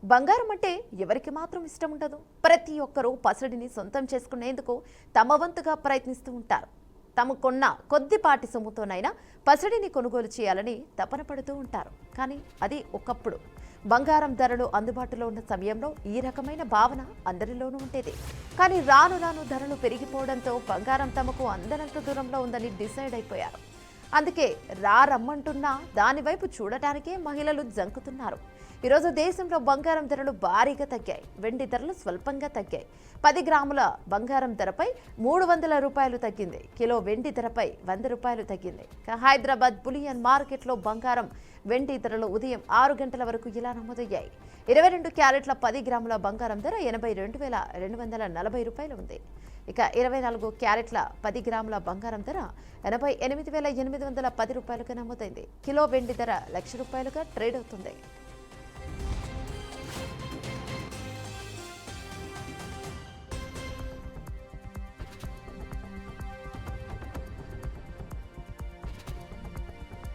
బంగారం అంటే ఎవరికి మాత్రం ఇష్టం ఉండదు. ప్రతి ఒక్కరూ పసిడిని సొంతం చేసుకునేందుకు తమ వంతుగా ప్రయత్నిస్తూ ఉంటారు. తమకున్న కొద్దిపాటి సొమ్ముతోనైనా పసిడిని కొనుగోలు చేయాలని తపన పడుతూ ఉంటారు. కానీ అది ఒకప్పుడు బంగారం ధరలు అందుబాటులో ఉన్న సమయంలో ఈ రకమైన భావన అందరిలోనూ ఉండేది. కానీ రాను రాను ధరలు పెరిగిపోవడంతో బంగారం తమకు అందనంత దూరంలో ఉందని డిసైడ్ అయిపోయారు. అందుకే రమ్మంటున్నా దానివైపు చూడటానికే మహిళలు జంకుతున్నారు. ఈరోజు దేశంలో బంగారం ధరలు భారీగా తగ్గాయి. వెండి ధరలు స్వల్పంగా తగ్గాయి. 10 గ్రాముల బంగారం ధరపై 300 రూపాయలు తగ్గింది. కిలో వెండి ధరపై 100 రూపాయలు తగ్గింది. హైదరాబాద్ బులియన్ మార్కెట్లో బంగారం వెండి ధరలు ఉదయం 6 గంటల వరకు ఇలా నమోదయ్యాయి. 22 క్యారెట్ల 10 గ్రాముల బంగారం ధర 82,240 రూపాయలు ఉంది. ఇక 24 క్యారెట్ల 10 గ్రాముల బంగారం ధర 88,810 రూపాయలుగా నమోదైంది. కిలో వెండి ధర 1,00,000 రూపాయలుగా ట్రేడ్ అవుతుంది.